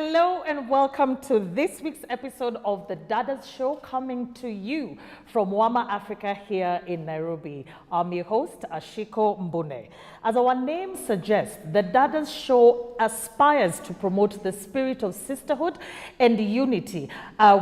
Hello and welcome to this week's episode of the Dadas Show, coming to you from Wama Africa here in Nairobi. I'm your host, Ashiko Mbune. As our name suggests, the Dadas Show aspires to promote the spirit of sisterhood and unity.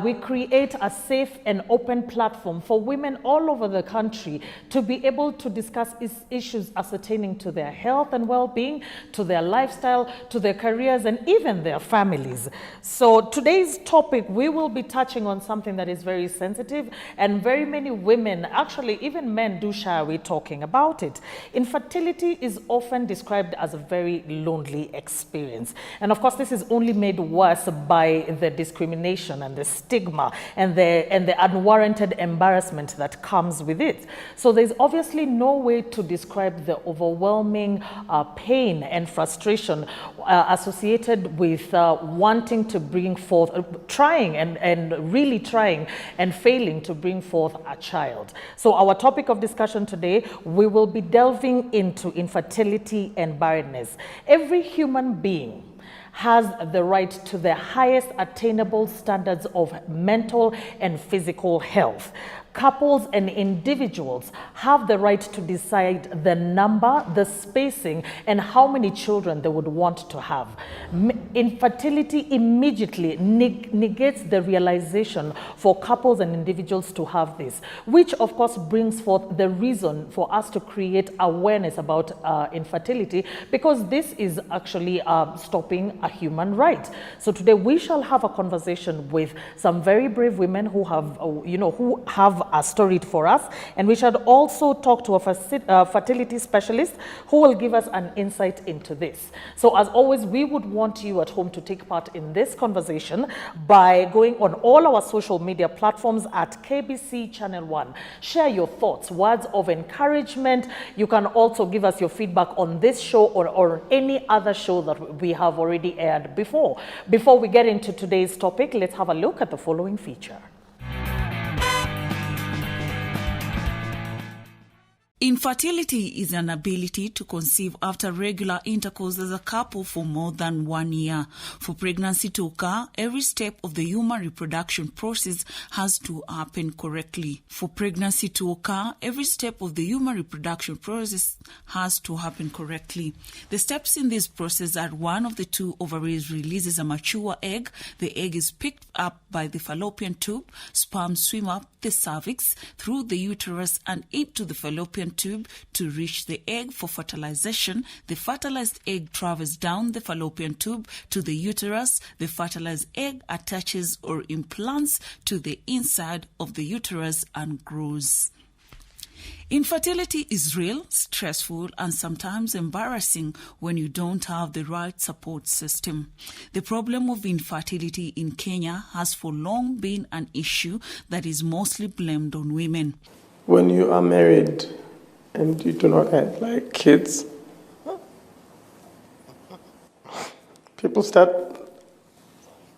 We create a safe and open platform for women all over the country to be able to discuss issues pertaining to their health and well-being, to their lifestyle, to their careers, and even their families. So today's topic, we will be touching on something that is very sensitive, and very many women, actually even men, do shy away talking about it. Infertility is often described as a very lonely experience. And of course, this is only made worse by the discrimination and the stigma and the unwarranted embarrassment that comes with it. So there's obviously no way to describe the overwhelming pain and frustration associated with wanting to bring forth, trying and failing to bring forth a child. So our topic of discussion today, we will be delving into infertility and barrenness. Every human being has the right to the highest attainable standards of mental and physical health. Couples and individuals have the right to decide the number, the spacing, and how many children they would want to have. Infertility immediately negates the realization for couples and individuals to have this, which of course brings forth the reason for us to create awareness about infertility, because this is actually stopping a human right. So today we shall have a conversation with some very brave women who have a story for us, and we shall also talk to a fertility specialist who will give us an insight into this. So as always, we would want you at home to take part in this conversation by going on all our social media platforms at KBC Channel 1. Share your thoughts, words of encouragement. You can also give us your feedback on this show or any other show that we have already aired before. Before we get into today's topic, let's have a look at the following feature. Infertility is an ability to conceive after regular intercourse as a couple for more than 1 year. For pregnancy to occur, every step of the human reproduction process has to happen correctly. For pregnancy to occur, every step of the human reproduction process has to happen correctly. The steps in this process are: one of the two ovaries releases a mature egg. The egg is picked up by the fallopian tube. Sperm swim up the cervix through the uterus and into the fallopian tube to reach the egg for fertilization. The fertilized egg travels down the fallopian tube to the uterus. The fertilized egg attaches or implants to the inside of the uterus and grows. Infertility is real, stressful, and sometimes embarrassing when you don't have the right support system. The problem of infertility in Kenya has for long been an issue that is mostly blamed on women. When you are married and you do not have kids, people start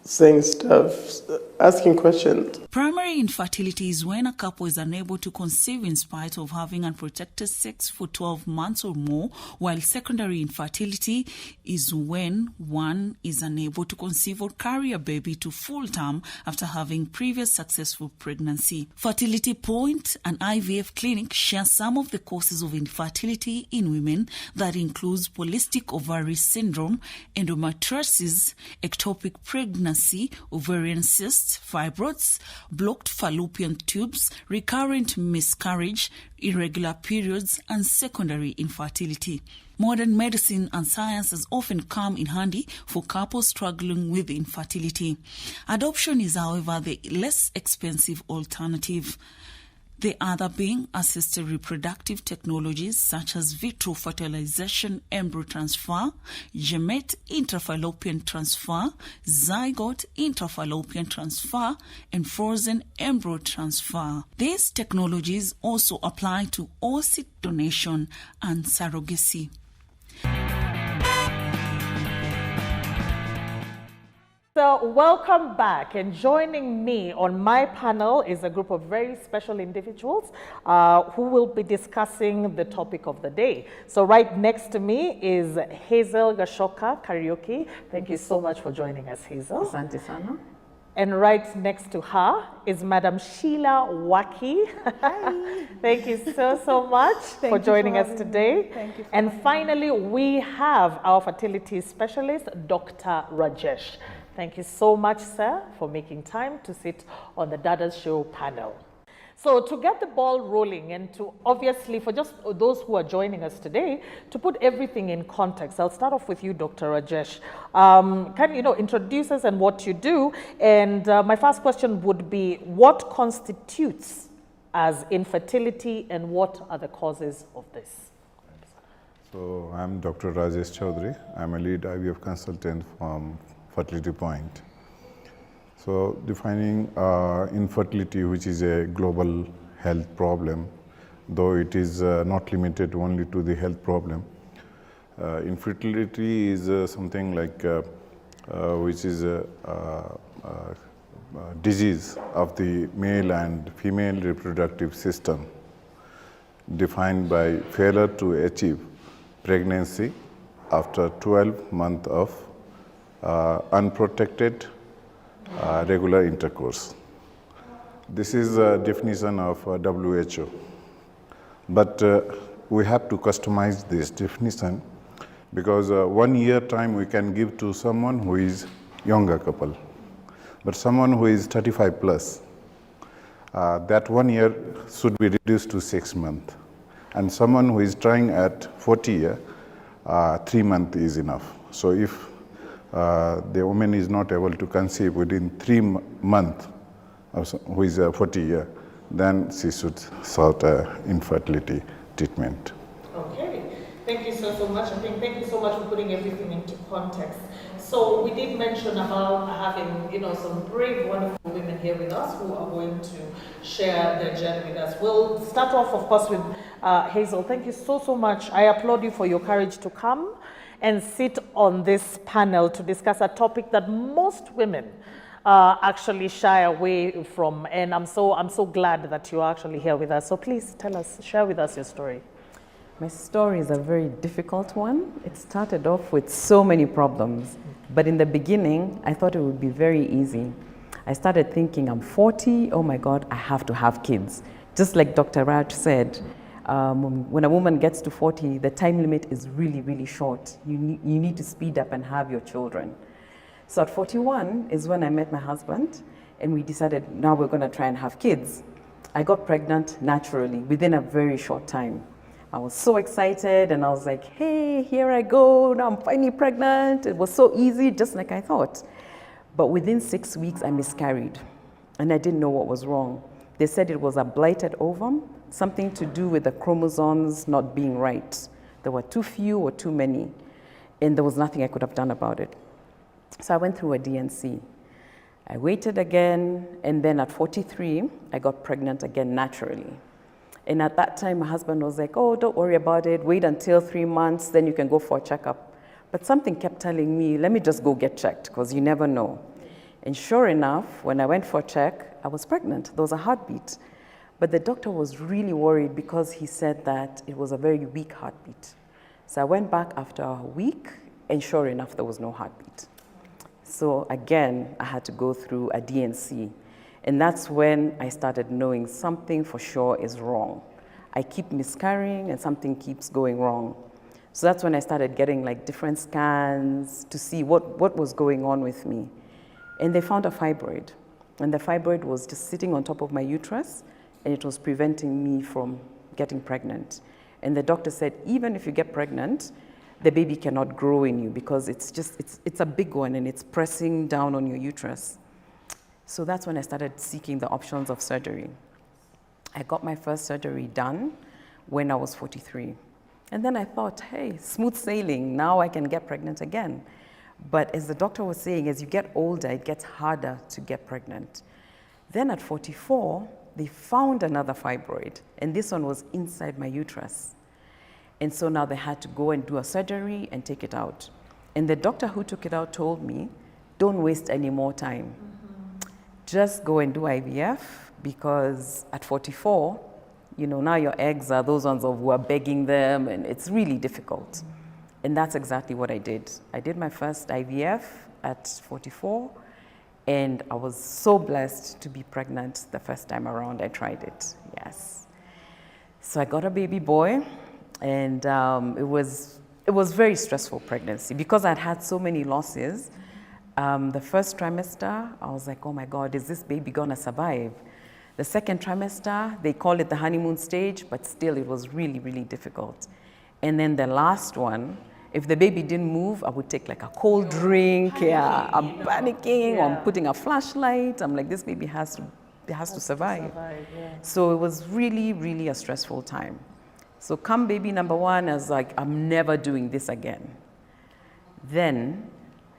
saying stuff, asking questions. Primary infertility is when a couple is unable to conceive in spite of having unprotected sex for 12 months or more, while secondary infertility is when one is unable to conceive or carry a baby to full term after having previous successful pregnancy. Fertility Point, an IVF clinic, shares some of the causes of infertility in women that includes polycystic ovary syndrome, endometriosis, ectopic pregnancy, ovarian cysts, fibroids, blocked fallopian tubes, recurrent miscarriage, irregular periods, and secondary infertility. Modern medicine and science has often come in handy for couples struggling with infertility. Adoption is, however, the less expensive alternative. The other being assisted reproductive technologies such as vitro fertilization, embryo transfer, gamete intrafallopian transfer, zygote intrafallopian transfer, and frozen embryo transfer. These technologies also apply to oocyte donation and surrogacy. So welcome back, and joining me on my panel is a group of very special individuals who will be discussing the topic of the day. So right next to me is Hazel Gachoka Karaoke. Thank you so much for joining us, Hazel. Asante sana. And right next to her is Madam Seila Waki. Hi. Thank you so much for joining us today. Thank you. And finally, we have our fertility specialist, Dr. Rajesh. Thank you so much, sir, for making time to sit on the Dadas Show panel. So to get the ball rolling and to obviously, for just those who are joining us today, to put everything in context, I'll start off with you, Dr. Rajesh. Can you introduce us and what you do? And my first question would be, what constitutes as infertility and what are the causes of this? So I'm Dr. Rajesh Chaudhary. I'm a lead IVF consultant from Fertility Point. So defining infertility, which is a global health problem, though it is not limited only to the health problem. Infertility is something like which is a disease of the male and female reproductive system, defined by failure to achieve pregnancy after 12 months of unprotected regular intercourse. This is a definition of WHO, but we have to customize this definition because 1 year time we can give to someone who is younger couple, but someone who is 35 plus, that 1 year should be reduced to 6 months, and someone who is trying at 40 year, 3 months is enough. So if the woman is not able to conceive within 3 months, who is 40 year, then she should sought infertility treatment. Okay, thank you so much. I think thank you so much for putting everything into context. So we did mention about having some brave, wonderful women here with us who are going to share their journey with us. We'll start off, of course, with Hazel. Thank you so much. I applaud you for your courage to come and sit on this panel to discuss a topic that most women actually shy away from. And I'm so glad that you're actually here with us. So please share with us your story. My story is a very difficult one. It started off with so many problems, but in the beginning, I thought it would be very easy. I started thinking, I'm 40, oh my God, I have to have kids. Just like Dr. Raj said, when a woman gets to 40, the time limit is really, really short. You need to speed up and have your children. So at 41 is when I met my husband, and we decided now we're going to try and have kids. I got pregnant naturally within a very short time. I was so excited, and I was like, hey, here I go, now I'm finally pregnant. It was so easy, just like I thought. But within 6 weeks, I miscarried, and I didn't know what was wrong. They said it was a blighted ovum, something to do with the chromosomes not being right. There were too few or too many, and there was nothing I could have done about it. So I went through a DNC. I waited again, and then at 43, I got pregnant again naturally. And at that time, my husband was like, oh, don't worry about it. Wait until 3 months, then you can go for a checkup. But something kept telling me, let me just go get checked, because you never know. And sure enough, when I went for a check, I was pregnant. There was a heartbeat. But the doctor was really worried because he said that it was a very weak heartbeat. So I went back after a week, and sure enough, there was no heartbeat. So again, I had to go through a DNC. And that's when I started knowing something for sure is wrong. I keep miscarrying and something keeps going wrong. So that's when I started getting like different scans to see what was going on with me. And they found a fibroid. And the fibroid was just sitting on top of my uterus, and it was preventing me from getting pregnant. And the doctor said, even if you get pregnant, the baby cannot grow in you because it's a big one and it's pressing down on your uterus. So that's when I started seeking the options of surgery. I got my first surgery done when I was 43. And then I thought, hey, smooth sailing, now I can get pregnant again. But as the doctor was saying, as you get older, it gets harder to get pregnant. Then at 44, they found another fibroid, and this one was inside my uterus. And so now they had to go and do a surgery and take it out. And the doctor who took it out told me, don't waste any more time. Just go and do IVF, because at 44, now your eggs are those ones who are begging them, and it's really difficult. And that's exactly what I did. I did my first IVF at 44, and I was so blessed to be pregnant the first time around I tried it, yes. So I got a baby boy, and it was very stressful pregnancy because I'd had so many losses. The first trimester, I was like, oh my God, is this baby gonna survive? The second trimester, they call it the honeymoon stage, but still it was really, really difficult. And then the last one, if the baby didn't move, I would take like a cold drink. I'm panicking, I'm putting a flashlight. I'm like, this baby has to survive. So it was really, really a stressful time. So come baby number one, I was like, I'm never doing this again. Then,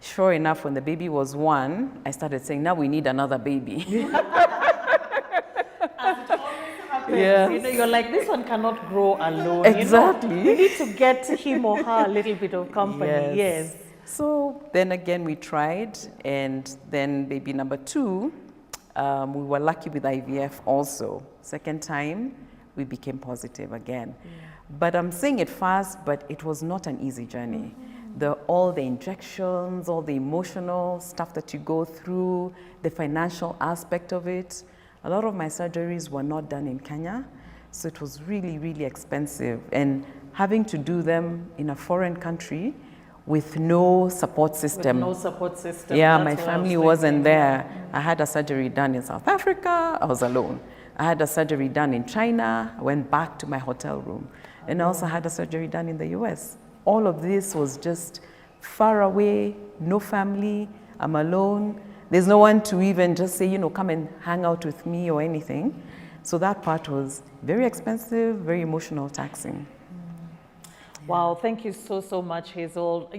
sure enough, when the baby was 1, I started saying, now we need another baby. Yes. You're like, this one cannot grow alone. Exactly. We need to get him or her a little bit of company. Yes. So then again, we tried, and then baby number 2, we were lucky with IVF also. Second time, we became positive again. But I'm saying it fast, but it was not an easy journey. All the injections, all the emotional stuff that you go through, the financial aspect of it. A lot of my surgeries were not done in Kenya, so it was really, really expensive. And having to do them in a foreign country with no support system. With no support system. Yeah, my family wasn't there. I had a surgery done in South Africa, I was alone. I had a surgery done in China, I went back to my hotel room. And I also had a surgery done in the US. All of this was just far away, no family, I'm alone. There's no one to even just say, come and hang out with me or anything. So that part was very expensive, very emotional, taxing. Wow, thank you so much, Hazel.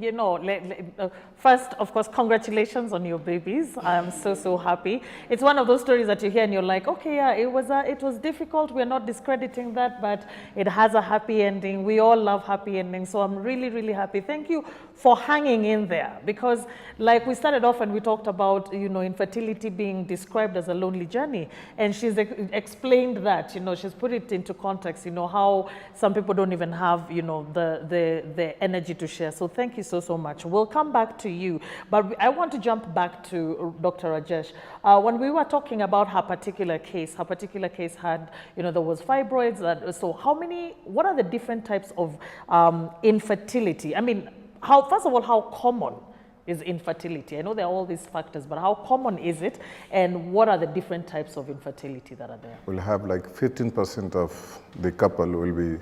First, of course, congratulations on your babies. I'm so happy. It's one of those stories that you hear and you're like, okay, yeah, it was difficult. We're not discrediting that, but it has a happy ending. We all love happy endings, so I'm really, really happy. Thank you for hanging in there, because like we started off and we talked about, infertility being described as a lonely journey, and she's explained that, she's put it into context, how some people don't even have, the energy to share. So thank you so much. We'll come back to you, but I want to jump back to Dr. Rajesh. When we were talking about her particular case had, there was fibroids. So what are the different types of infertility? I mean, first of all, how common is infertility? I know there are all these factors, but how common is it? And what are the different types of infertility that are there? We'll have like 15% of the couple will be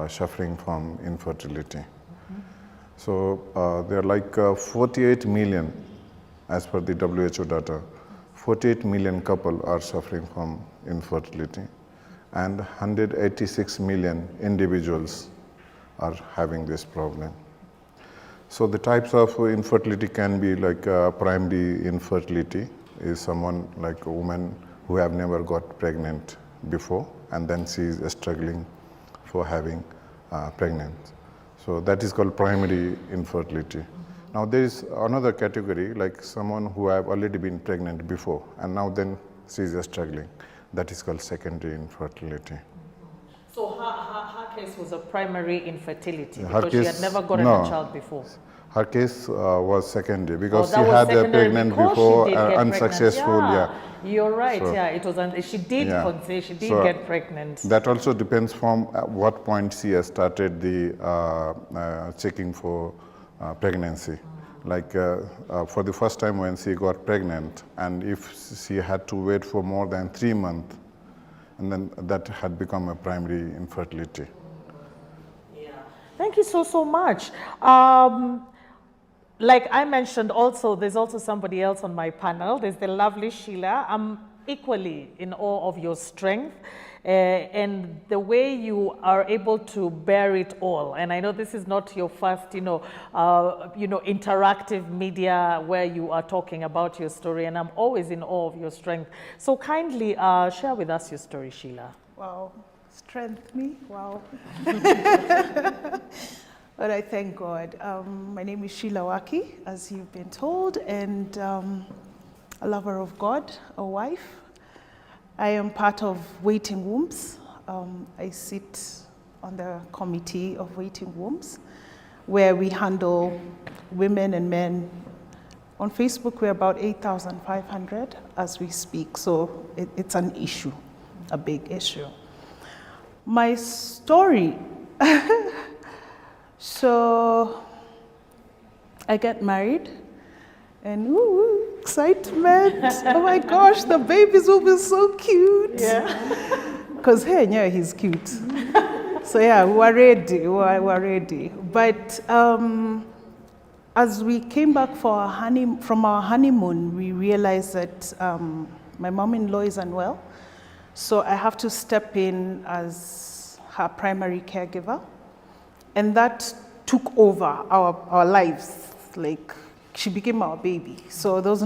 suffering from infertility. So there are like 48 million, as per the WHO data, 48 million couple are suffering from infertility, and 186 million individuals are having this problem. So the types of infertility can be like primary infertility is someone like a woman who have never got pregnant before, and then she is struggling for having pregnant. So that is called primary infertility. Now there is another category, like someone who have already been pregnant before, and now then she is struggling. That is called secondary infertility. So her case was a primary infertility because she had never gotten a child before. Her case was secondary because she had pregnant before, unsuccessful. Yeah. You're right. So, it was. She did conceive. She did get pregnant. That also depends from at what point she has started the checking for pregnancy. Like for the first time when she got pregnant, and if she had to wait for more than 3 months, and then that had become a primary infertility. Yeah. Thank you so much. Like I mentioned also, there's also somebody else on my panel. There's the lovely Seila. I'm equally in awe of your strength and the way you are able to bear it all. And I know this is not your first, interactive media where you are talking about your story, and I'm always in awe of your strength. So kindly share with us your story, Seila. Wow, strength me, wow. But I thank God. My name is Seila Waki, as you've been told, and a lover of God, a wife. I am part of Waiting Wombs. I sit on the committee of Waiting Wombs, where we handle women and men. On Facebook, we're about 8,500 as we speak, so it's an issue, a big issue. My story, so I get married, and excitement. Oh my gosh, the babies will be so cute. Yeah. Because hey, yeah, he's cute. So yeah, we were ready. But as we came back from our honeymoon, we realized that my mom-in-law is unwell. So I have to step in as her primary caregiver. And that took over our lives. Like, she became our baby. So there was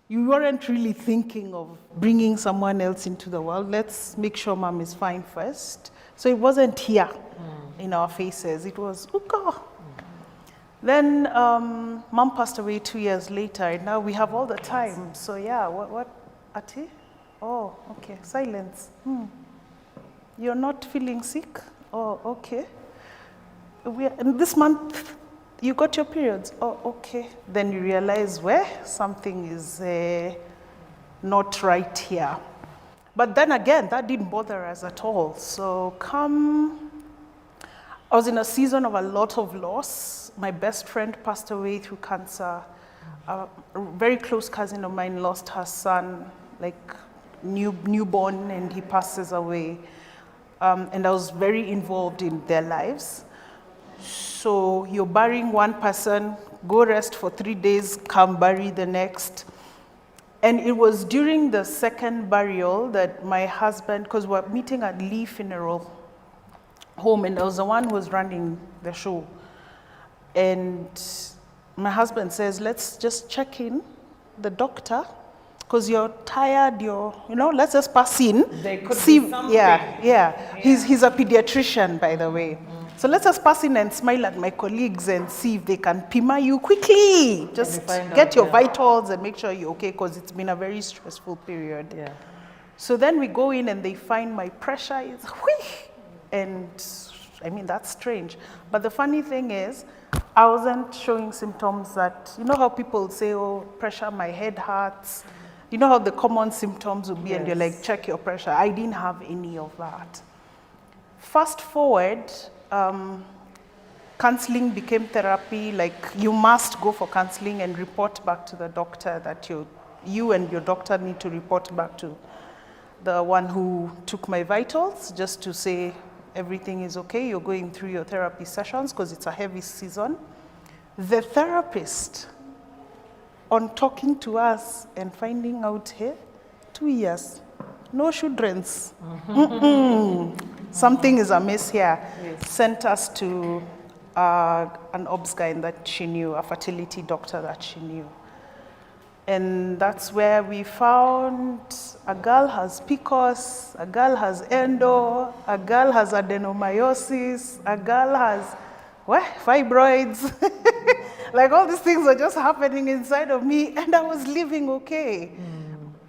you weren't really thinking of bringing someone else into the world. Let's make sure mom is fine first. So it wasn't here in our faces. It was, oh God. Then mom passed away 2 years later, and now we have all the time. So yeah, what, Ati? Oh, okay, silence. You're not feeling sick? Oh, okay. And this month, you got your periods? Oh, okay. Then you realize, something is not right here. But then again, that didn't bother us at all. So I was in a season of a lot of loss. My best friend passed away through cancer. A very close cousin of mine lost her son, like newborn, and he passes away. And I was very involved in their lives. So you're burying one person, go rest for 3 days, come bury the next. And it was during the second burial that my husband, because we're meeting at Lee Funeral Home, and I was the one who was running the show. And my husband says, let's just check in the doctor, because you're tired, let's just pass in. There could be something. Yeah. He's a pediatrician, by the way. So let's just pass in and smile at my colleagues and see if they can PIMA you quickly. Just get your vitals and make sure you're okay, because it's been a very stressful period. Yeah. So then we go in and they find my pressure is and I mean, that's strange. But the funny thing is, I wasn't showing symptoms that, you know how people say, oh, pressure, my head hurts. You know how the common symptoms would be, and you're like, check your pressure. I didn't have any of that. Fast forward, counseling became therapy. Like, you must go for counseling and report back to the doctor that you and your doctor need to report back to the one who took my vitals, just to say everything is okay. You're going through your therapy sessions, because it's a heavy season. The therapist, on talking to us and finding out, hey, 2 years, no children's. Something is amiss here. Yes. Sent us to an OBS-GYN that she knew, a fertility doctor that she knew. And that's where we found a girl has PCOS, a girl has endo, a girl has adenomyosis, a girl has fibroids. Like, all these things were just happening inside of me, and I was living okay.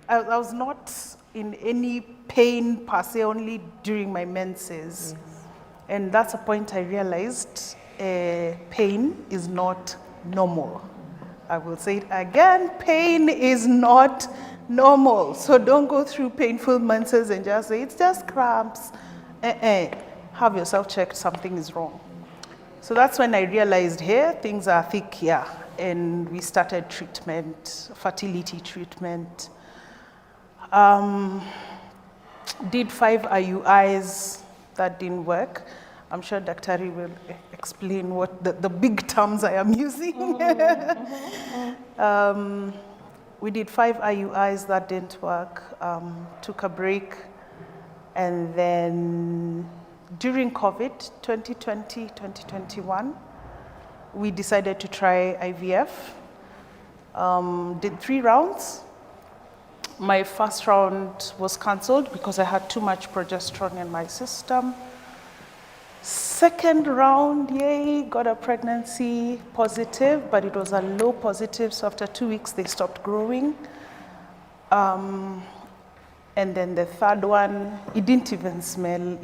I was not in any pain per se, only during my menses. Yes. And that's a point I realized, pain is not normal. I will say it again, pain is not normal. So don't go through painful menses and just say, it's just cramps. Have yourself checked, something is wrong. So that's when I realized, hey, things are thick here. And we started treatment, fertility treatment. Did 5 IUIs, that didn't work. I'm sure Daktari will explain what the big terms I am using. We did 5 IUIs, that didn't work. Took a break. And then during COVID, 2020, 2021, we decided to try IVF. Did 3 rounds. My first round was canceled because I had too much progesterone in my system. Second round, yay, got a pregnancy positive, but it was a low positive, so after 2 weeks they stopped growing. And then the third one, it didn't even smell.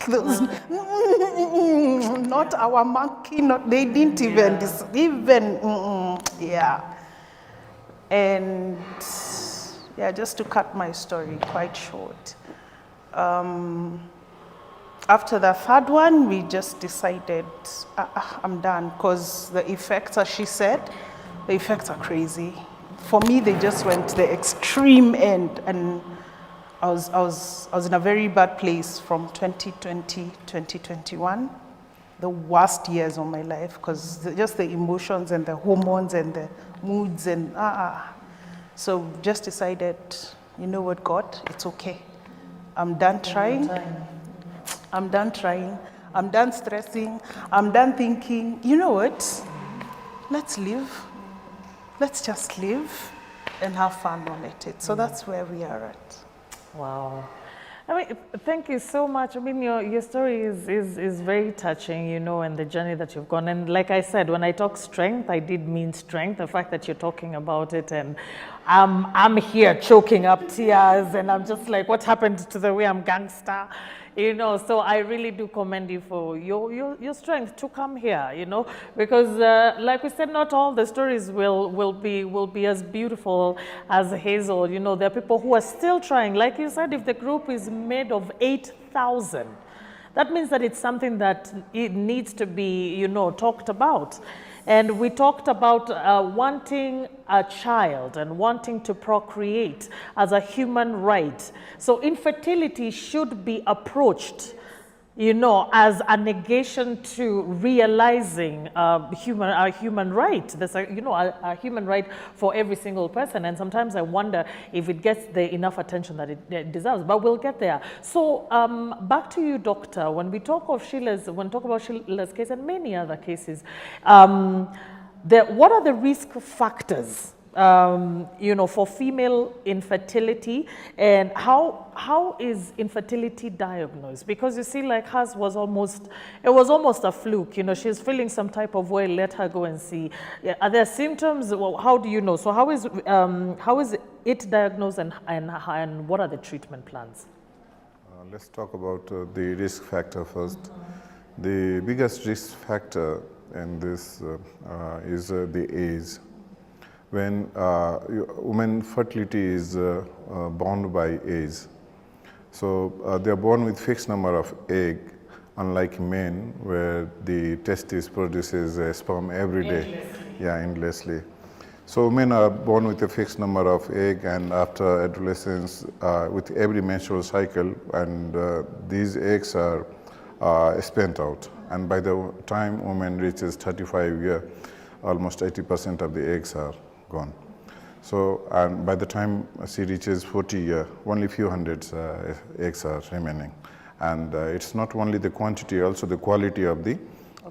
Those, not our monkey, they didn't even, yeah. And yeah, just to cut my story quite short. After the third one, we just decided, I'm done, because the effects, as she said, the effects are crazy. For me, they just went to the extreme end, and I was in a very bad place from 2020, 2021, the worst years of my life, because just the emotions and the hormones and the moods and So just decided, you know what, God, it's okay. I'm done trying. I'm done trying. I'm done stressing. I'm done thinking, you know what? Let's live. Let's just live and have fun on it. So that's where we are at. Wow. I mean, thank you so much. I mean, your story is very touching, you know, and the journey that you've gone. And like I said, when I talk strength, I did mean strength. The fact that you're talking about it, and I'm here choking up tears, and I'm just like, what happened to the way I'm gangster? You know, so I really do commend you for your strength to come here, you know, because like we said, not all the stories will be as beautiful as Hazel. You know, there are people who are still trying. Like you said, if the group is made of 8,000, that means that it's something that it needs to be, you know, talked about. And we talked about wanting a child and wanting to procreate as a human right. So infertility should be approached, you know, as a negation to realizing a human right. There's a human right for every single person. And sometimes I wonder if it gets the enough attention that it deserves, but we'll get there. So back to you, doctor. When we talk about Sheila's case and many other cases, what are the risk factors you know, for female infertility, and how is infertility diagnosed? Because you see, like hers was almost a fluke. You know, she's feeling some type of way. Let her go and see. Are there symptoms? Well, how do you know? So how is it diagnosed, and what are the treatment plans? Let's talk about the risk factor first. The biggest risk factor in this is the age. When women fertility is bound by age. So they are born with fixed number of egg, unlike men where the testis produces sperm every day. Endlessly. Yeah, endlessly. So women are born with a fixed number of egg, and after adolescence, with every menstrual cycle, and these eggs are spent out. And by the time woman reaches 35 years, almost 80% of the eggs are gone. So, and by the time she reaches 40 years, only few hundreds eggs are remaining. And it's not only the quantity, also the quality of the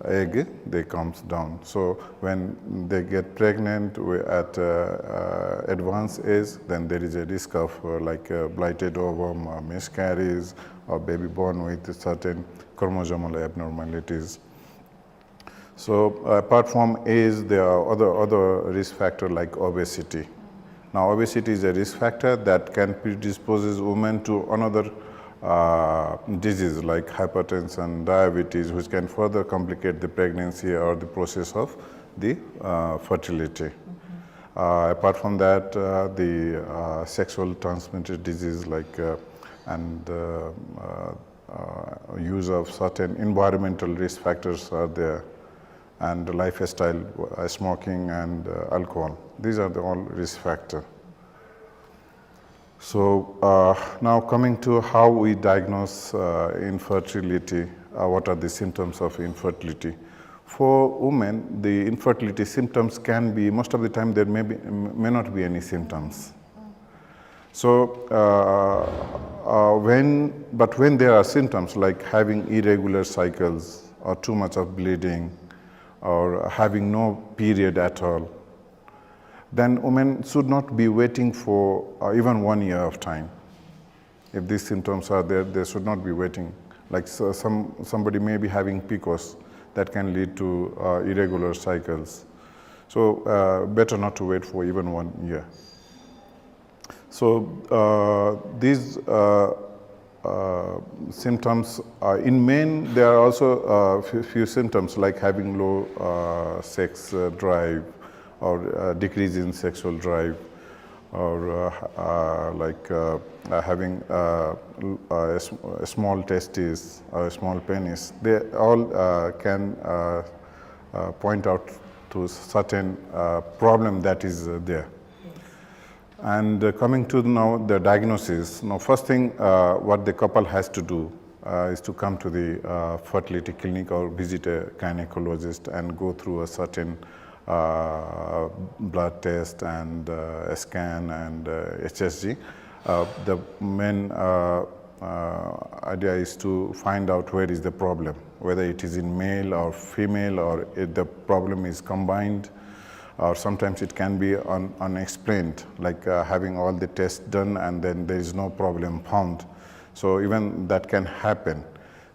egg, they comes down. So when they get pregnant at advanced age, then there is a risk of like blighted ovum, miscarriages, or baby born with certain chromosomal abnormalities. So apart from age, there are other risk factors like obesity. Now, obesity is a risk factor that can predispose women to another disease like hypertension, diabetes, which can further complicate the pregnancy or the process of the fertility. Apart from that, the sexual transmitted disease like use of certain environmental risk factors are there, and lifestyle, smoking and alcohol. These are the all risk factors. So now coming to how we diagnose infertility, what are the symptoms of infertility? For women, the infertility symptoms can be, most of the time there may not be any symptoms. So when there are symptoms like having irregular cycles or too much of bleeding, or having no period at all, then women should not be waiting for even 1 year of time. If these symptoms are there, they should not be waiting Like somebody may be having PCOS that can lead to irregular cycles. So better not to wait for even 1 year. So these symptoms, in men, there are also a few symptoms like having low sex drive or decrease in sexual drive, or having a small testes or a small penis. They all can point out to certain problem that is there. And coming to now the diagnosis. Now, first thing what the couple has to do is to come to the fertility clinic or visit a gynecologist and go through a certain blood test and a scan and HSG. The main idea is to find out where is the problem, whether it is in male or female, or if the problem is combined, or sometimes it can be unexplained, like having all the tests done and then there is no problem found. So even that can happen.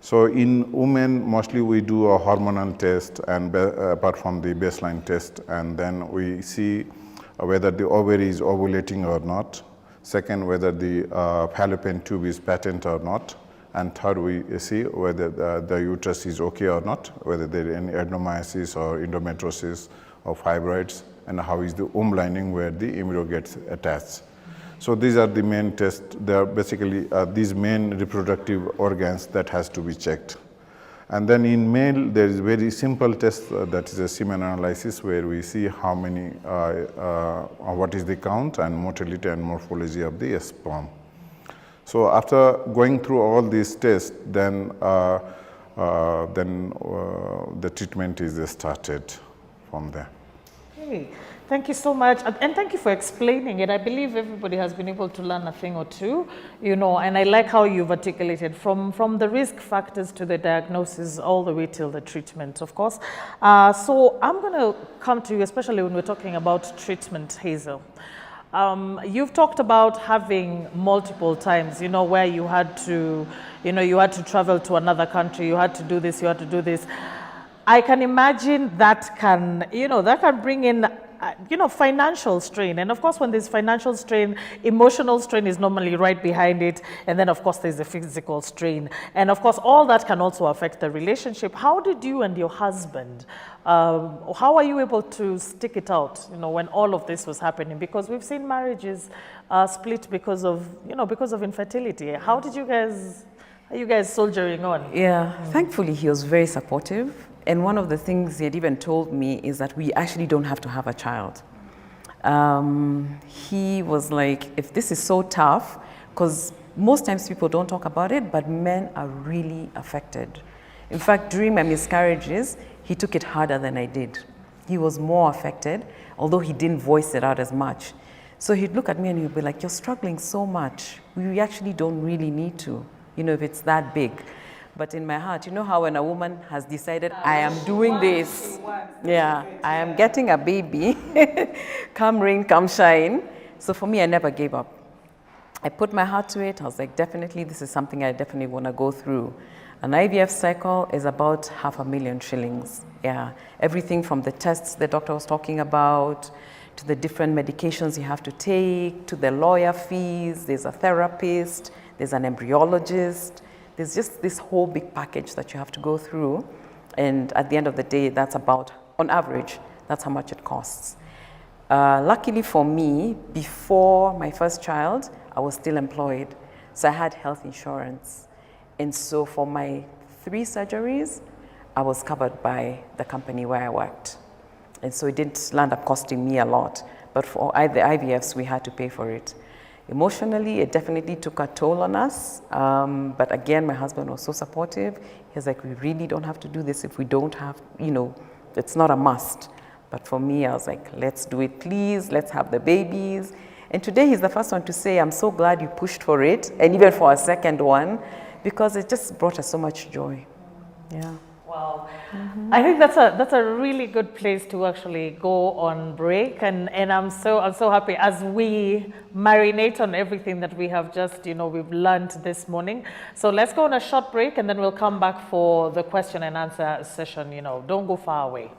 So in women, mostly we do a hormonal test, and apart from the baseline test, and then we see whether the ovary is ovulating or not. Second, whether the fallopian tube is patent or not. And third, we see whether the uterus is okay or not, whether there is any adenomyosis or endometriosis or fibroids, and how is the womb lining where the embryo gets attached. So these are the main tests. They are basically these main reproductive organs that has to be checked. And then in male, there is very simple test that is a semen analysis, where we see how many, what is the count and motility and morphology of the sperm. So after going through all these tests, then the treatment is started from there. Okay. Thank you so much, and thank you for explaining it. I believe everybody has been able to learn a thing or two, you know, and I like how you've articulated from the risk factors to the diagnosis all the way till the treatment, of course. So I'm going to come to you, especially when we're talking about treatment, Hazel. You've talked about having multiple times, you know, where you had to, you know, you had to travel to another country, you had to do this, you had to do this. I can imagine that can, you know, that can bring in you know, financial strain. And of course, when there's financial strain, emotional strain is normally right behind it. And then of course, there's the physical strain. And of course, all that can also affect the relationship. How did you and your husband, how are you able to stick it out, you know, when all of this was happening? Because we've seen marriages split because of, you know, because of infertility. How did you guys, are you guys soldiering on? Yeah, thankfully he was very supportive. And one of the things he had even told me is that we actually don't have to have a child. He was like, if this is so tough, because most times people don't talk about it, but men are really affected. In fact, during my miscarriages, he took it harder than I did. He was more affected, although he didn't voice it out as much. So he'd look at me and he'd be like, you're struggling so much. We actually don't really need to, you know, if it's that big. But in my heart, you know how when a woman has decided, I am doing this, yeah, I am getting a baby, come rain, come shine. So for me, I never gave up. I put my heart to it. I was like, definitely, this is something I definitely want to go through. An IVF cycle is about 500,000 shillings. Yeah, everything from the tests the doctor was talking about, to the different medications you have to take, to the lawyer fees, there's a therapist, there's an embryologist. There's just this whole big package that you have to go through. And at the end of the day, that's about, on average, that's how much it costs. Luckily for me, before my first child, I was still employed. So I had health insurance. And so for my 3 surgeries, I was covered by the company where I worked. And so it didn't land up costing me a lot. But for the IVFs, we had to pay for it. Emotionally, it definitely took a toll on us. But again, my husband was so supportive. He was like, we really don't have to do this if we don't have, you know, it's not a must. But for me, I was like, let's do it, please. Let's have the babies. And today, he's the first one to say, I'm so glad you pushed for it, and even for a second one, because it just brought us so much joy. Yeah. Wow. I think that's a really good place to actually go on break, and I'm so happy as we marinate on everything that we have just we've learned this morning. So let's go on a short break, and then we'll come back for the question and answer session. Don't go far away.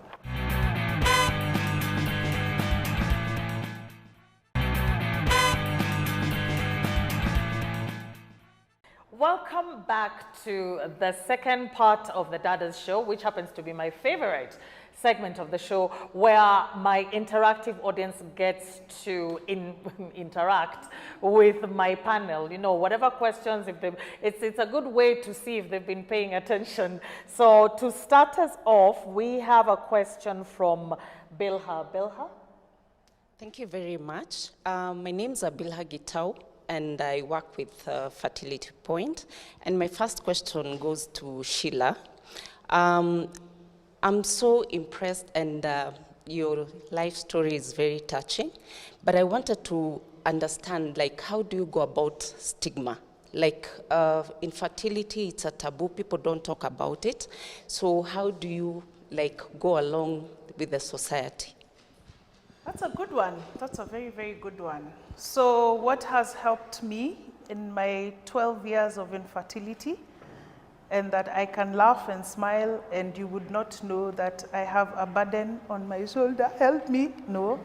Welcome back to the second part of the Dadas show, which happens to be my favorite segment of the show, where my interactive audience gets to interact with my panel. Whatever questions, it's a good way to see if they've been paying attention. So to start us off, we have a question from Bilha. Bilha? Thank you very much. My name is Bilha Gitau, and I work with Fertility Point. And my first question goes to Seila. I'm so impressed, and your life story is very touching, but I wanted to understand, how do you go about stigma? Infertility, it's a taboo, people don't talk about it. So how do you, go along with the society? That's a good one. That's a very, very good one. So what has helped me in my 12 years of infertility, and that I can laugh and smile and you would not know that I have a burden on my shoulder, help me? No,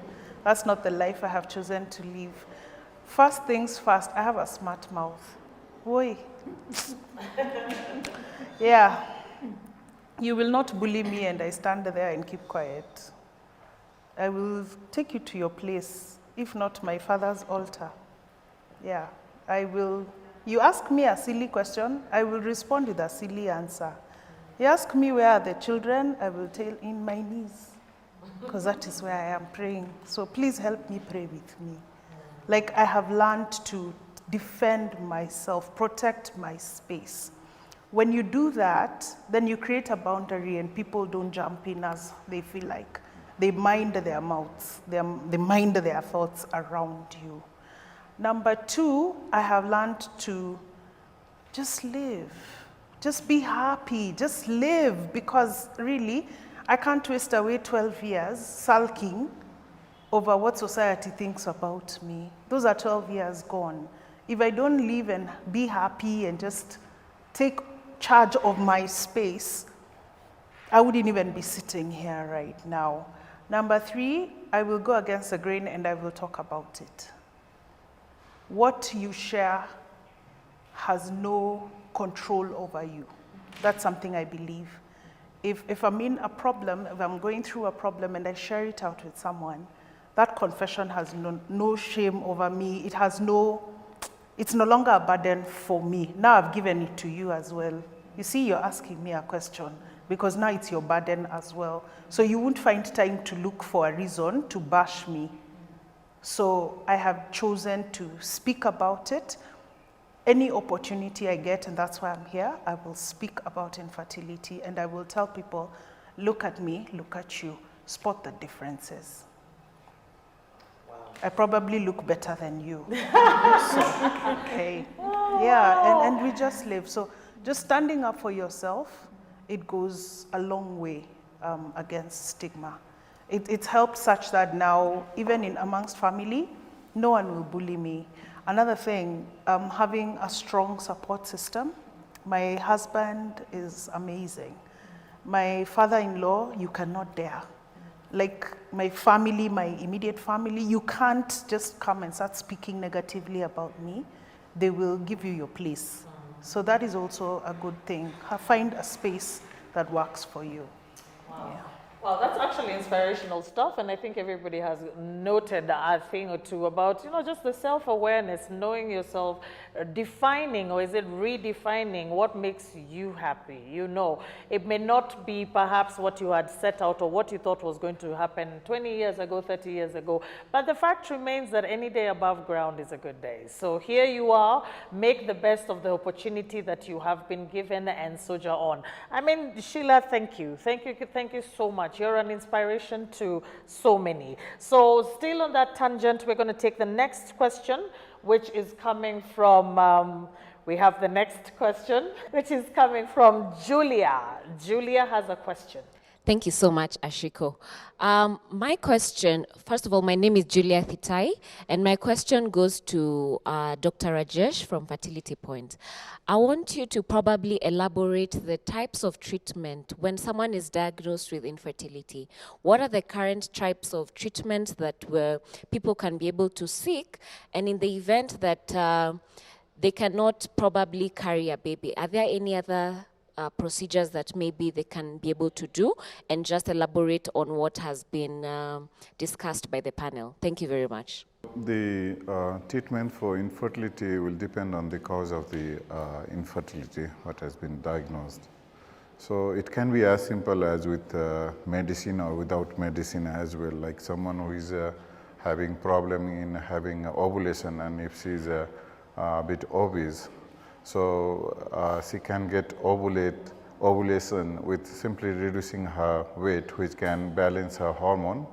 that's not the life I have chosen to live. First things first, I have a smart mouth. Oi. Yeah. You will not bully me and I stand there and keep quiet. I will take you to your place, if not my father's altar. Yeah, I will. You ask me a silly question, I will respond with a silly answer. You ask me where are the children, I will tell in my knees, because that is where I am praying. So please help me pray with me. I have learned to defend myself, protect my space. When you do that, then you create a boundary and people don't jump in as they feel like. They mind their mouths, they mind their thoughts around you. Number two, I have learned to just live, just be happy, just live, because really, I can't waste away 12 years sulking over what society thinks about me. Those are 12 years gone. If I don't live and be happy and just take charge of my space, I wouldn't even be sitting here right now. Number three, I will go against the grain and I will talk about it. What you share has no control over you. That's something I believe. If I'm in a problem, if I'm going through a problem and I share it out with someone, that confession has no shame over me. It's no longer a burden for me. Now I've given it to you as well. You see, you're asking me a question, because now it's your burden as well. So you won't find time to look for a reason to bash me. So I have chosen to speak about it. Any opportunity I get, and that's why I'm here, I will speak about infertility and I will tell people, look at me, look at you, spot the differences. Wow. I probably look better than you. So, okay. Yeah, and we just live. So just standing up for yourself, it goes a long way against stigma. It's helped such that now, even amongst family, no one will bully me. Another thing, having a strong support system. My husband is amazing. My father-in-law, you cannot dare. Like my family, my immediate family, you can't just come and start speaking negatively about me. They will give you your place. So that is also a good thing. Find a space that works for you. Wow. Yeah. Well, that's actually inspirational stuff, and I think everybody has noted a thing or two about, just the self-awareness, knowing yourself, defining, or is it redefining what makes you happy? It may not be perhaps what you had set out or what you thought was going to happen 20 years ago, 30 years ago, but the fact remains that any day above ground is a good day. So here you are, make the best of the opportunity that you have been given and soldier on. I mean, Seila, thank you so much. You're an inspiration to so many. So still on that tangent, we're going to take the next question, which is coming from We have the next question, which is coming from Julia. Julia has a question. Thank you so much, Ashiko. My question, first of all, my name is Julia Thitai, and my question goes to Dr. Rajesh from Fertility Point. I want you to probably elaborate the types of treatment when someone is diagnosed with infertility. What are the current types of treatments that people can be able to seek, and in the event that they cannot probably carry a baby, are there any other procedures that maybe they can be able to do, and just elaborate on what has been discussed by the panel? Thank you very much. The treatment for infertility will depend on the cause of the infertility, what has been diagnosed. So it can be as simple as with medicine or without medicine as well, like someone who is having problem in having ovulation, and if she's a bit obese, so she can get ovulation with simply reducing her weight, which can balance her hormone,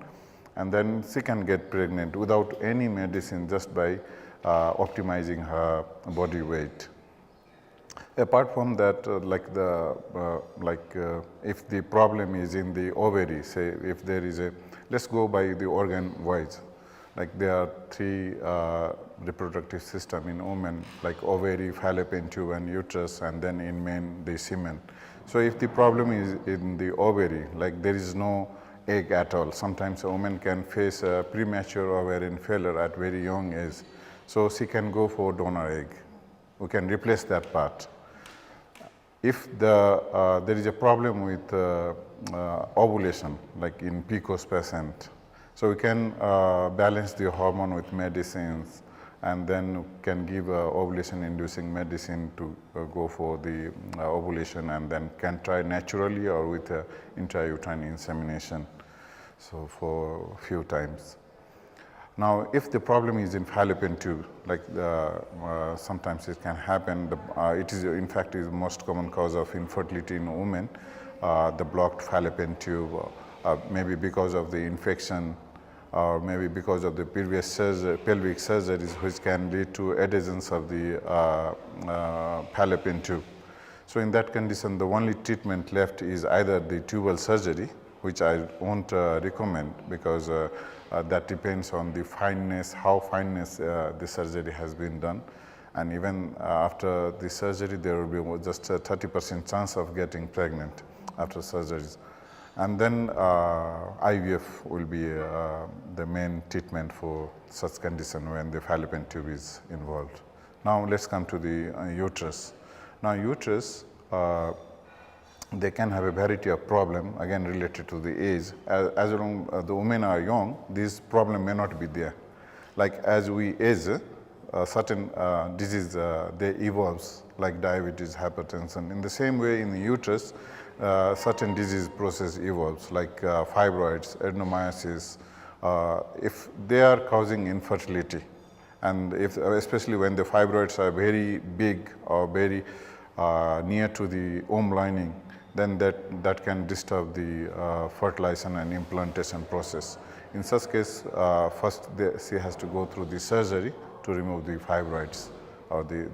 and then she can get pregnant without any medicine, just by optimizing her body weight. Apart from that, if the problem is in the ovary, say if there is a, let's go by the organ wise. Like there are three reproductive system in women, like ovary, fallopian tube, and uterus, and then in men the semen. So if the problem is in the ovary, like there is no egg at all, sometimes a woman can face a premature ovarian failure at very young age. So she can go for donor egg. We can replace that part. If there is a problem with ovulation, like in PCOS patient, so we can balance the hormone with medicines, and then can give ovulation-inducing medicine to go for the ovulation, and then can try naturally or with intrauterine insemination, so for a few times. Now, if the problem is in fallopian tube, like sometimes it can happen, it is in fact is the most common cause of infertility in women, the blocked fallopian tube, maybe because of the infection, or maybe because of the previous pelvic surgeries, which can lead to adhesions of the fallopian tube. So in that condition, the only treatment left is either the tubal surgery, which I won't recommend, because that depends on the fineness, how fineness the surgery has been done. And even after the surgery, there will be just a 30% chance of getting pregnant after surgeries. And then IVF will be the main treatment for such condition when the fallopian tube is involved. Now let's come to the uterus. Now uterus, they can have a variety of problem, again related to the age. As long as the women are young, this problem may not be there. Like as we age, certain disease, they evolves, like diabetes, hypertension. In the same way, in the uterus, certain disease process evolves, like fibroids, adenomyosis, if they are causing infertility, and if especially when the fibroids are very big or very near to the womb lining, then that can disturb the fertilization and implantation process. In such case, first she has to go through the surgery to remove the fibroids or the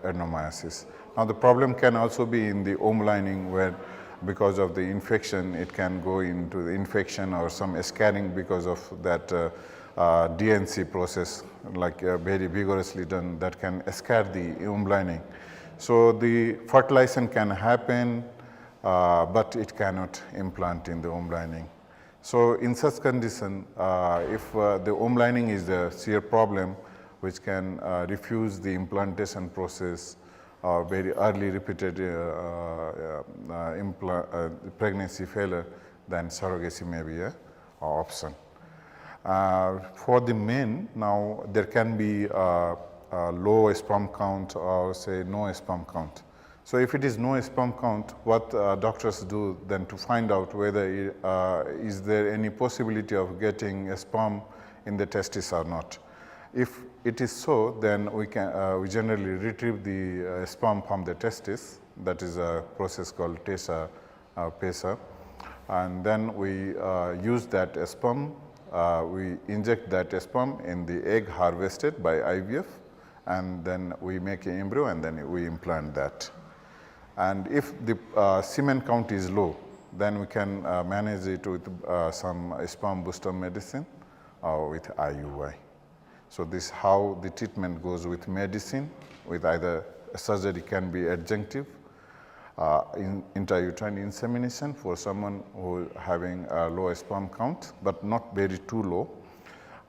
adenomyosis. Now the problem can also be in the womb lining, where because of the infection, it can go into the infection or some scarring because of that DNC process, like very vigorously done, that can scar the womb lining. So the fertilization can happen, but it cannot implant in the womb lining. So in such condition, if the womb lining is a severe problem, which can refuse the implantation process, or very early repeated pregnancy failure, then surrogacy may be an option. For the men, now there can be low sperm count or say no sperm count. So if it is no sperm count, what doctors do then to find out whether is there any possibility of getting a sperm in the testis or not. If it is so, then we generally retrieve the sperm from the testis. That is a process called TESA or PESA, and then we use that sperm. We inject that sperm in the egg harvested by IVF, and then we make an embryo and then we implant that. And if the semen count is low, then we can manage it with some sperm booster medicine or with IUI. So this is how the treatment goes with medicine, with either surgery can be adjunctive, intrauterine insemination for someone who is having a low sperm count, but not very too low,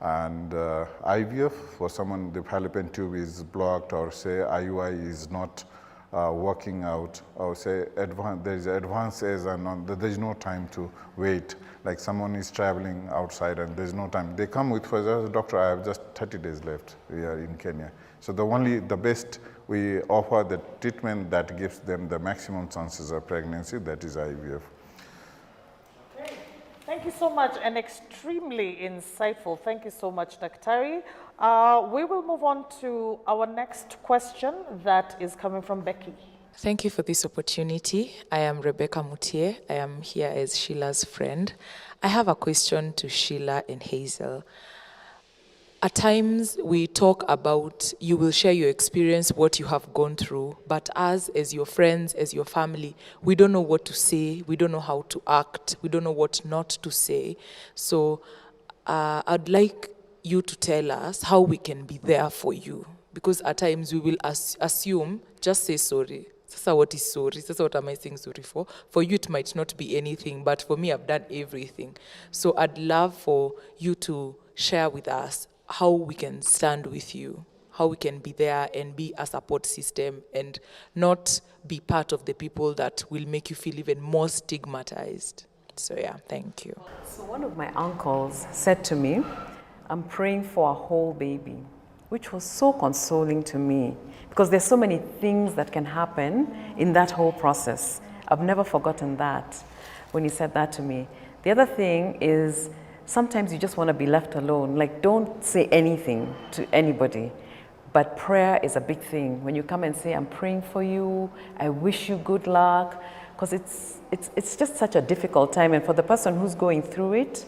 and IVF for someone the fallopian tube is blocked, or say IUI is not working out, or say there is advanced age and there is no time to wait, like someone is traveling outside and there is no time. They come with, for doctor, I have just 30 days left. We are in Kenya. So the best we offer the treatment that gives them the maximum chances of pregnancy, that is IVF. Okay. Thank you so much, and extremely insightful. Thank you so much, Daktari. We will move on to our next question that is coming from Becky. Thank you for this opportunity. I am Rebecca Mutie. I am here as Sheila's friend. I have a question to Sheila and Hazel. At times we talk about, you will share your experience, what you have gone through, but us as your friends, as your family, we don't know what to say, we don't know how to act, we don't know what not to say. So I'd like you to tell us how we can be there for you, because at times we will assume, just say sorry. Sasa what is sorry? Sasa what am I saying sorry for? For you it might not be anything, but for me I've done everything. So I'd love for you to share with us how we can stand with you, how we can be there and be a support system and not be part of the people that will make you feel even more stigmatized. So yeah, thank you. So one of my uncles said to me, I'm praying for a whole baby, which was so consoling to me because there's so many things that can happen in that whole process. I've never forgotten that when he said that to me. The other thing is, sometimes you just want to be left alone. Like, don't say anything to anybody. But prayer is a big thing. When you come and say, I'm praying for you, I wish you good luck, because it's just such a difficult time. And for the person who's going through it,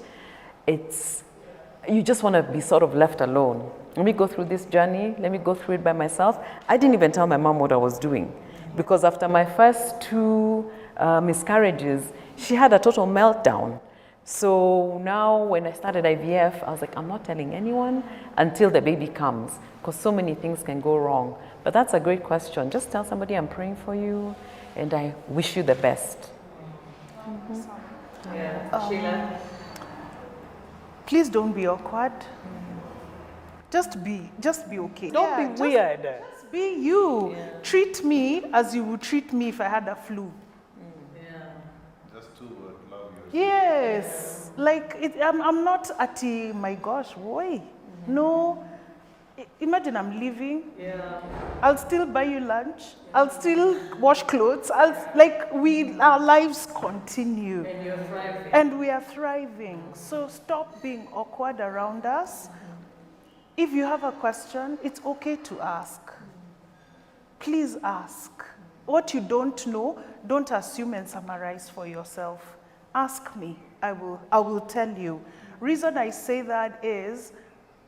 you just want to be sort of left alone. Let me go through this journey. Let me go through it by myself. I didn't even tell my mom what I was doing, because after my first 2 miscarriages, she had a total meltdown. So now when I started IVF, I was like, I'm not telling anyone until the baby comes, because so many things can go wrong. But that's a great question. Just tell somebody, I'm praying for you and I wish you the best. Mm-hmm. Yeah. Sheila? Please don't be awkward. Just be okay. Don't be weird. Just be you. Yeah. Treat me as you would treat me if I had a flu. Yes, like I'm not at my gosh, boy. No, imagine I'm leaving. Yeah. I'll still buy you lunch. Yeah. I'll still wash clothes. Our lives continue. And you're thriving. And we are thriving. So stop being awkward around us. If you have a question, it's okay to ask. Please ask. What you don't know, don't assume and summarize for yourself. Ask me, I will tell you. Reason I say that is,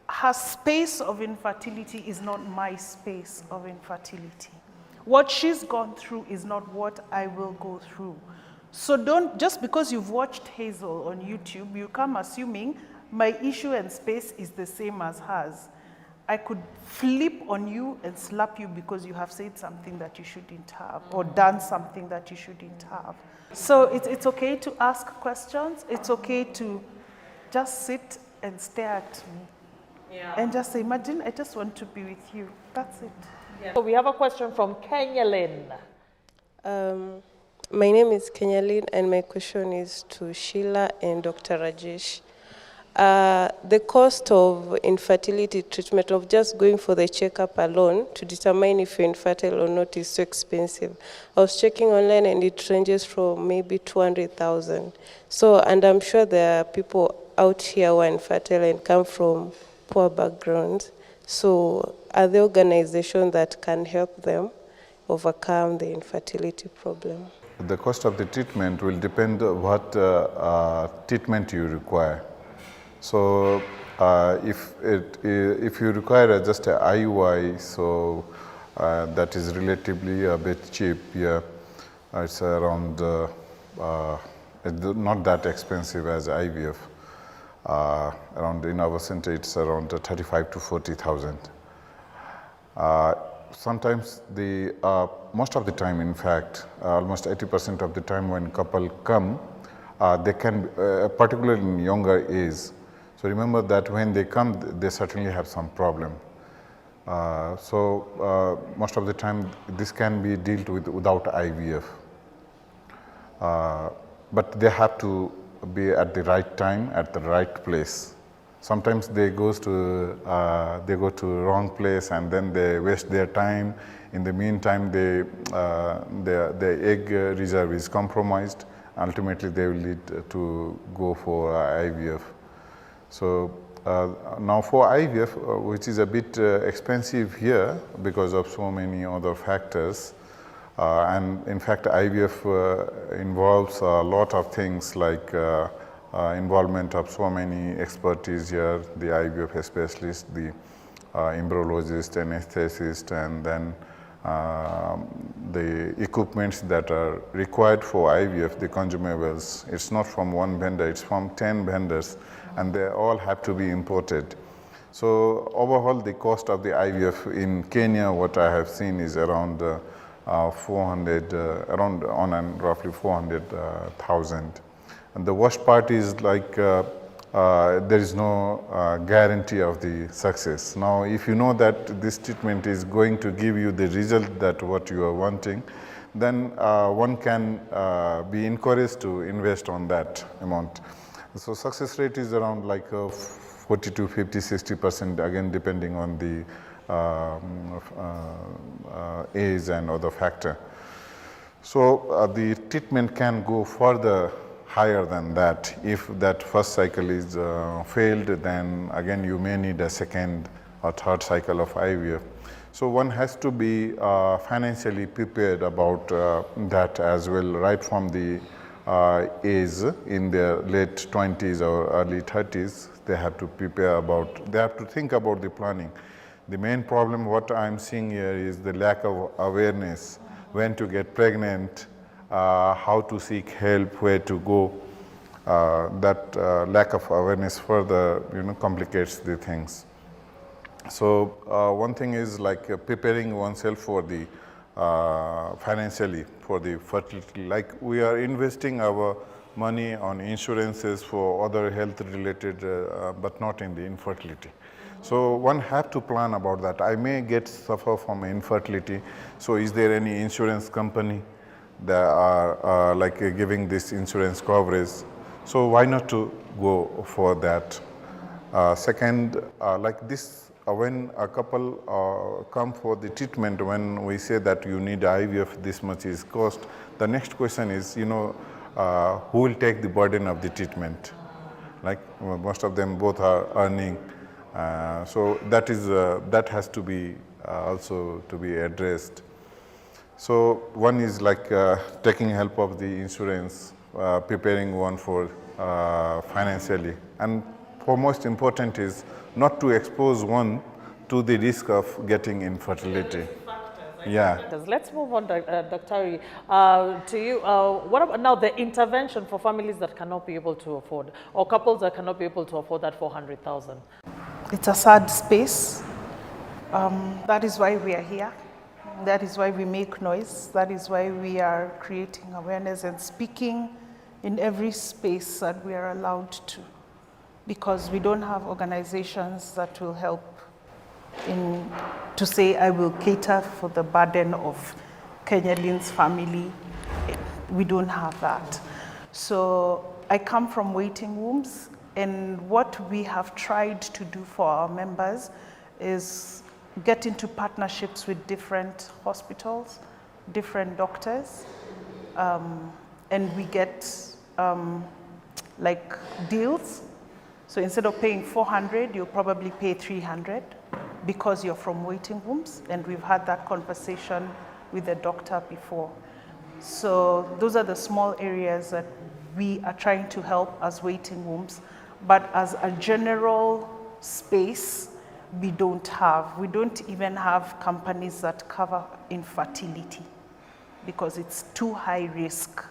her space of infertility is not my space of infertility. What she's gone through is not what I will go through. So don't, just because you've watched Hazel on YouTube, you come assuming my issue and space is the same as hers. I could flip on you and slap you because you have said something that you shouldn't have, or done something that you shouldn't have. So it's okay to ask questions. It's okay to just sit and stare at me. Yeah. And just say, imagine, I just want to be with you. That's it. Yeah. So we have a question from Kenya Lynn. My name is Kenya Lynn, and my question is to Sheila and Dr. Rajesh. The cost of infertility treatment, of just going for the checkup alone to determine if you're infertile or not, is so expensive. I was checking online and it ranges from maybe 200,000. So, and I'm sure there are people out here who are infertile and come from poor backgrounds. So are there organizations that can help them overcome the infertility problem? The cost of the treatment will depend on what treatment you require. So if you require just an IUI, so that is relatively a bit cheap. Yeah, it's around it's not that expensive as IVF. Around in our center, it's around 35 to 40,000. Sometimes most of the time, in fact, almost 80% of the time when couple come, they can, particularly in younger age. So remember that when they come, they certainly have some problem. Most of the time, this can be dealt with without IVF. But they have to be at the right time, at the right place. Sometimes they go to wrong place and then they waste their time. In the meantime, the egg reserve is compromised. Ultimately, they will need to go for IVF. So now for IVF, which is a bit expensive here because of so many other factors, and in fact, IVF involves a lot of things like involvement of so many expertise here, the IVF specialist, the embryologist, anesthetist, and then the equipments that are required for IVF, the consumables. It's not from one vendor, it's from 10 vendors, and they all have to be imported. So overall, the cost of the IVF in Kenya, what I have seen is around 400, around on and roughly 400,000. And the worst part is like there is no guarantee of the success. Now, if you know that this treatment is going to give you the result that what you are wanting, then one can be encouraged to invest on that amount. So success rate is around like 40 to 50, 60%, again depending on the age and other factor. So the treatment can go further higher than that. If that first cycle is failed, then again you may need a second or third cycle of IVF. So one has to be financially prepared about that as well, right from the age in their late 20s or early 30s. They have to prepare about, they have to think about the planning. The main problem what I'm seeing here is the lack of awareness, when to get pregnant, how to seek help, where to go. That lack of awareness further, complicates the things. So one thing is like preparing oneself for the financially for the fertility. Like we are investing our money on insurances for other health related, but not in the infertility. So one have to plan about that. I may suffer from infertility. So is there any insurance company that are like giving this insurance coverage? So why not to go for that? Second, like this, when a couple come for the treatment, when we say that you need IVF, this much is cost, the next question is, who will take the burden of the treatment? Like most of them both are earning. So that is that has to be also to be addressed. So one is like taking help of the insurance, preparing one for financially, and for most important is not to expose one to the risk of getting infertility. Yeah. Let's move on, Dr. to you. What about now the intervention for families that cannot be able to afford, or couples that cannot be able to afford that 400,000? It's a sad space. That is why we are here. That is why we make noise. That is why we are creating awareness and speaking in every space that we are allowed to. Because we don't have organizations that will help to say, I will cater for the burden of Kenya Lynn's family. We don't have that. So I come from waiting rooms, and what we have tried to do for our members is get into partnerships with different hospitals, different doctors, and we get like deals. So instead of paying 400, you'll probably pay 300 because you're from waiting rooms, and we've had that conversation with the doctor before. So those are the small areas that we are trying to help as waiting rooms. But as a general space we don't have. We don't even have companies that cover infertility because it's too high risk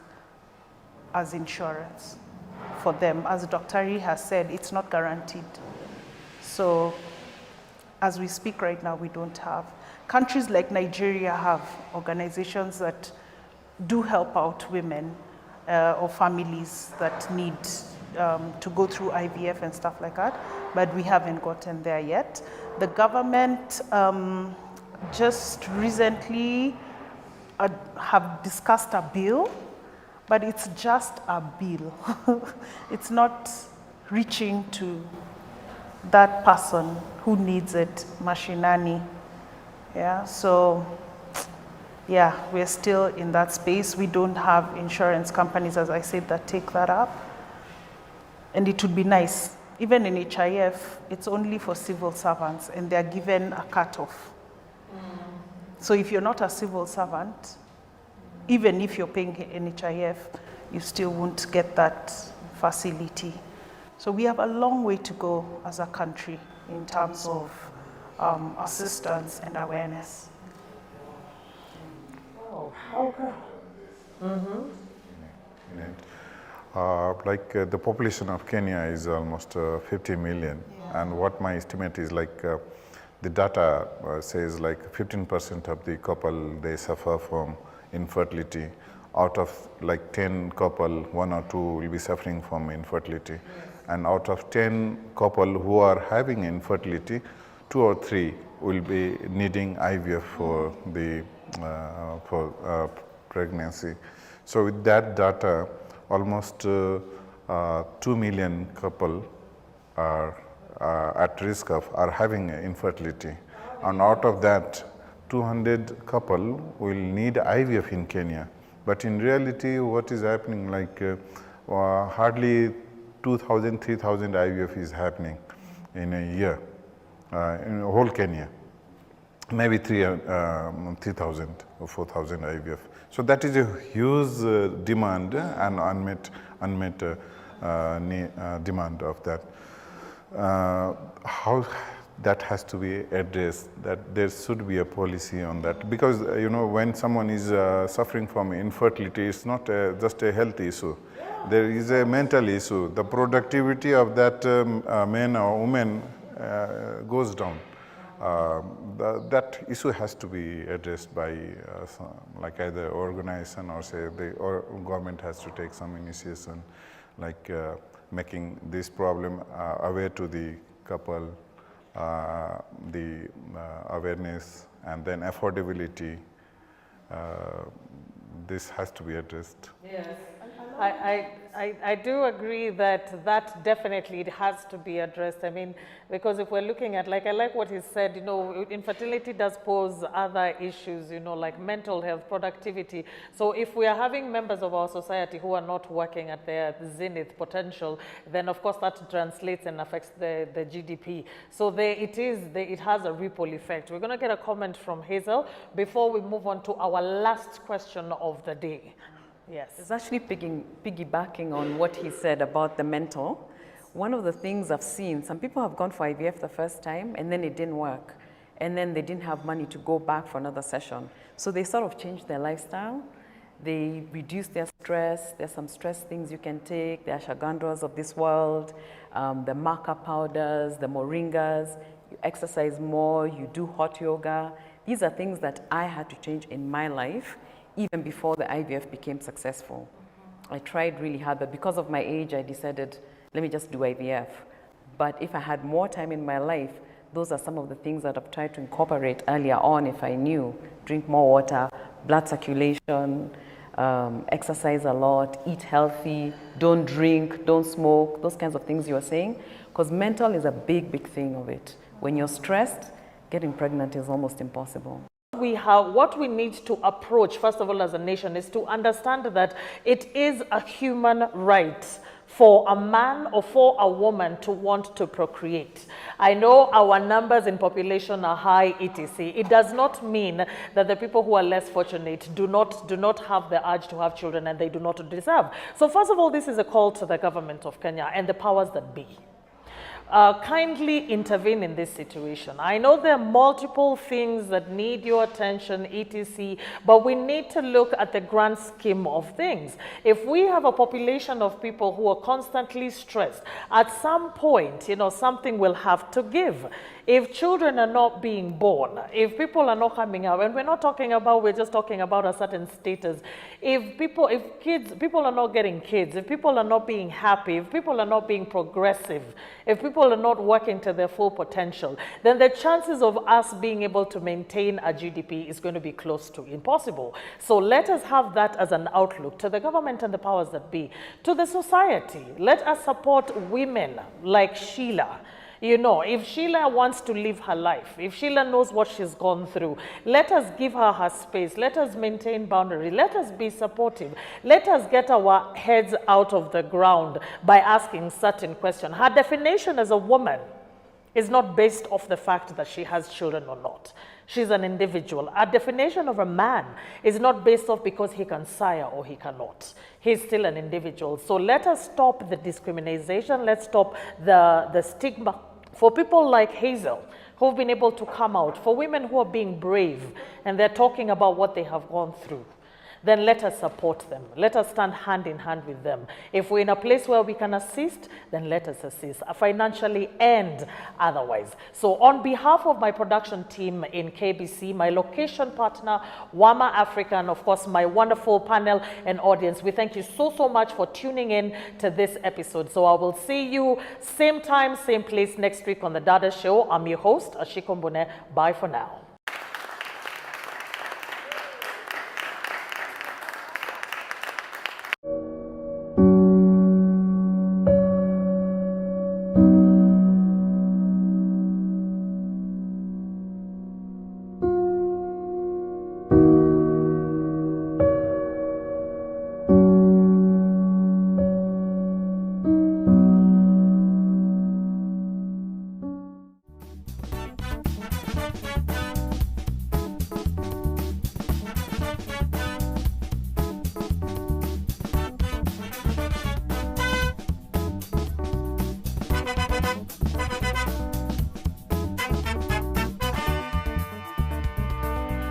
as insurance for them. As Dr. Ri has said, it's not guaranteed. So as we speak right now, we don't have. Countries like Nigeria have organizations that do help out women or families that need to go through IVF and stuff like that, but we haven't gotten there yet. The government just recently have discussed a bill, but it's just a bill. It's not reaching to that person who needs it, mashinani. Yeah, so yeah, we're still in that space. We don't have insurance companies, as I said, that take that up. And it would be nice. Even in HIF, it's only for civil servants, and they're given a cutoff. So if you're not a civil servant, even if you're paying NHIF, you still won't get that facility. So we have a long way to go as a country in terms of assistance and awareness. Oh, okay. The population of Kenya is almost 50 million, and what my estimate is the data says 15% of the couple, they suffer from infertility. Out of 10 couple, 1 or 2 will be suffering from infertility. And out of 10 couple who are having infertility, 2 or 3 will be needing IVF for the pregnancy. So with that data, almost 2 million couple are at risk of having infertility. And out of that, 200 couple will need IVF in Kenya. But in reality, what is happening, hardly 2,000, 3,000 IVF is happening in a year, in whole Kenya. Maybe 3,000 or 4,000 IVF. So that is a huge demand and unmet demand of that. How that has to be addressed, that there should be a policy on that. Because, when someone is suffering from infertility, it's not just a health issue. There is a mental issue. The productivity of that man or woman goes down. That issue has to be addressed by either organization or or government has to take some initiation, making this problem aware to the couple, the awareness, and then affordability. This has to be addressed. Yes, I do agree that definitely it has to be addressed. I mean, because if we're looking at, I like what he said, infertility does pose other issues, like mental health, productivity. So if we are having members of our society who are not working at their zenith potential, then of course that translates and affects the GDP. So it has a ripple effect. We're going to get a comment from Hazel before we move on to our last question of the day. Yes. It's actually piggybacking on what he said about the mental. One of the things I've seen, some people have gone for IVF the first time and then it didn't work. And then they didn't have money to go back for another session. So they sort of changed their lifestyle. They reduced their stress. There's some stress things you can take. The ashwagandhas of this world, the maca powders, the moringas. You exercise more, you do hot yoga. These are things that I had to change in my life even before the IVF became successful. I tried really hard, but because of my age, I decided, let me just do IVF. But if I had more time in my life, those are some of the things that I've tried to incorporate earlier on if I knew. Drink more water, blood circulation, exercise a lot, eat healthy, don't drink, don't smoke, those kinds of things you're saying. Because mental is a big, big thing of it. When you're stressed, getting pregnant is almost impossible. What we need to approach, first of all, as a nation, is to understand that it is a human right for a man or for a woman to want to procreate. I know our numbers in population are high, etc. It does not mean that the people who are less fortunate do not have the urge to have children and they do not deserve. So first of all, this is a call to the government of Kenya and the powers that be. kindly intervene in this situation. I know there are multiple things that need your attention, etc., but we need to look at the grand scheme of things. If we have a population of people who are constantly stressed, at some point, you know, something will have to give. If children are not being born, if people are not coming out, and we're just talking about a certain status. If people are not getting kids, if people are not being happy, if people are not being progressive, if people are not working to their full potential, then the chances of us being able to maintain a GDP is going to be close to impossible. So let us have that as an outlook to the government and the powers that be, to the society. Let us support women like Seila. You know, if Seila wants to live her life, if Seila knows what she's gone through, let us give her her space. Let us maintain boundaries. Let us be supportive. Let us get our heads out of the ground by asking certain questions. Her definition as a woman is not based off the fact that she has children or not. She's an individual. Our definition of a man is not based off because he can sire or he cannot. He's still an individual. So let us stop the discrimination. Let's stop the stigma for people like Hazel, who've been able to come out, for women who are being brave and they're talking about what they have gone through. Then let us support them. Let us stand hand in hand with them. If we're in a place where we can assist, then let us assist, financially and otherwise. So on behalf of my production team in KBC, my location partner, Wama Africa, and of course my wonderful panel and audience, we thank you so much for tuning in to this episode. So I will see you same time, same place next week on the Dadas Show. I'm your host, Ashiko Mbune. Bye for now.